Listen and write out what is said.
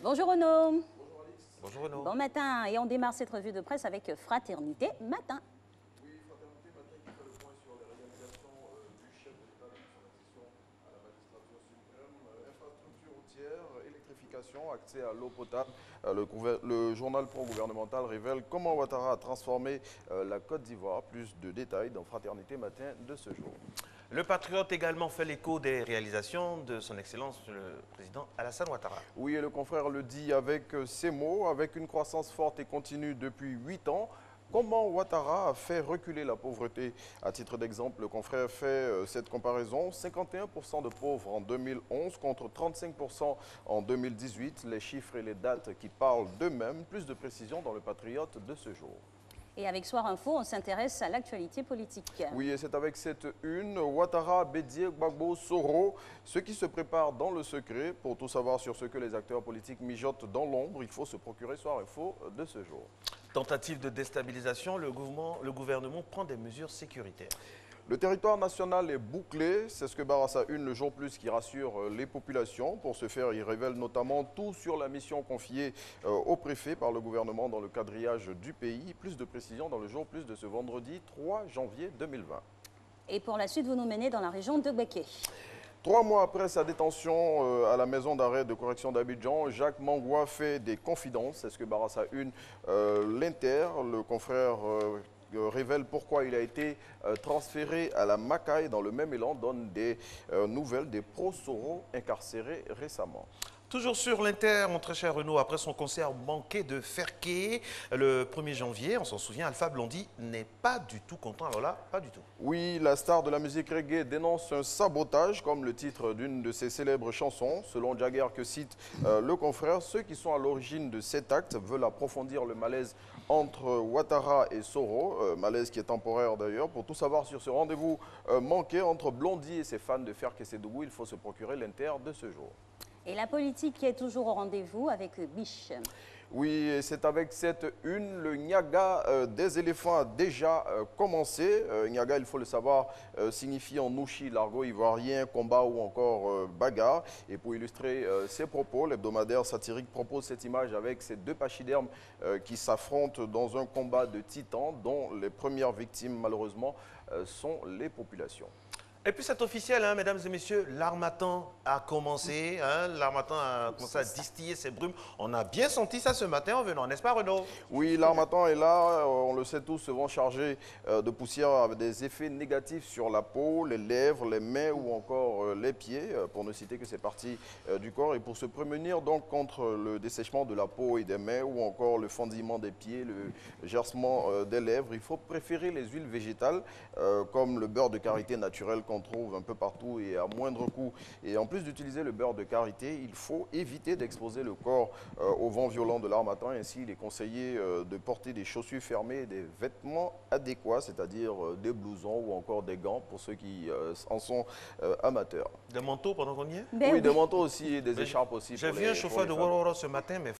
Bonjour Renaud. Bonjour Renaud. Bon matin. Et on démarre cette revue de presse avec Fraternité Matin. Oui, Fraternité Matin qui fait le point sur les réalisations du chef de l'État depuis son accession à la magistrature suprême, infrastructure routière, électrification, accès à l'eau potable. Le journal pro-gouvernemental révèle comment Ouattara a transformé la Côte d'Ivoire. Plus de détails dans Fraternité Matin de ce jour. Le Patriote également fait l'écho des réalisations de son Excellence le président Alassane Ouattara. Oui, et le confrère le dit avec ces mots, avec une croissance forte et continue depuis 8 ans. Comment Ouattara a fait reculer la pauvreté? À titre d'exemple, le confrère fait cette comparaison. 51% de pauvres en 2011 contre 35% en 2018. Les chiffres et les dates qui parlent d'eux-mêmes. Plus de précisions dans le Patriote de ce jour. Et avec Soir Info, on s'intéresse à l'actualité politique. Oui, et c'est avec cette une, Ouattara, Bédié, Gbagbo, Soro, ce qui se prépare dans le secret. Pour tout savoir sur ce que les acteurs politiques mijotent dans l'ombre, il faut se procurer Soir Info de ce jour. Tentative de déstabilisation, le gouvernement prend des mesures sécuritaires. Le territoire national est bouclé, c'est ce que Barassa Une, le jour plus, qui rassure les populations. Pour ce faire, il révèle notamment tout sur la mission confiée au préfet par le gouvernement dans le quadrillage du pays. Plus de précisions dans le jour plus de ce vendredi 3 janvier 2020. Et pour la suite, vous nous menez dans la région de Béké. 3 mois après sa détention à la maison d'arrêt de correction d'Abidjan, Jacques Mangoua fait des confidences. C'est ce que Barassa Une, l'Inter, le confrère révèle pourquoi il a été transféré à la Macaille. Dans le même élan, donne des nouvelles des pro-Soro incarcérés récemment. Toujours sur l'Inter, mon très cher Renaud, après son concert manqué de Ferké le 1er janvier, on s'en souvient, Alpha Blondy n'est pas du tout content. Alors là, pas du tout. Oui, la star de la musique reggae dénonce un sabotage, comme le titre d'une de ses célèbres chansons. Selon Jagger, que cite le confrère, ceux qui sont à l'origine de cet acte veulent approfondir le malaise entre Ouattara et Soro, malaise qui est temporaire d'ailleurs. Pour tout savoir sur ce rendez-vous manqué entre Blondy et ses fans de Ferké Sédougou, il faut se procurer l'Inter de ce jour. Et la politique qui est toujours au rendez-vous avec Biche. Oui, c'est avec cette une, le Niaga des éléphants a déjà commencé. Niaga, il faut le savoir, signifie en nouchi, l'argot ivoirien, combat ou encore bagarre. Et pour illustrer ses propos, l'hebdomadaire satirique propose cette image avec ces deux pachydermes qui s'affrontent dans un combat de titans dont les premières victimes, malheureusement, sont les populations. Et puis c'est officiel, hein, mesdames et messieurs, l'harmattan a commencé, hein, l'harmattan a commencé à distiller ses brumes. On a bien senti ça ce matin en venant, n'est-ce pas Renaud? Oui, l'harmattan est là, on le sait tous, souvent chargé de poussière avec des effets négatifs sur la peau, les lèvres, les mains ou encore les pieds, pour ne citer que ces parties du corps. Et pour se prémunir donc contre le dessèchement de la peau et des mains ou encore le fendillement des pieds, le gercement des lèvres, il faut préférer les huiles végétales comme le beurre de karité naturel qu'on trouve un peu partout et à moindre coût. Et en plus d'utiliser le beurre de karité, il faut éviter d'exposer le corps au vent violent de l'harmattan. Ainsi, il est conseillé de porter des chaussures fermées et des vêtements adéquats, c'est-à-dire des blousons ou encore des gants pour ceux qui en sont amateurs. Des manteaux pendant qu'on y est? Ben Oui, des manteaux aussi et des écharpes aussi. J'ai vu un chauffeur de Waroro ce matin, mais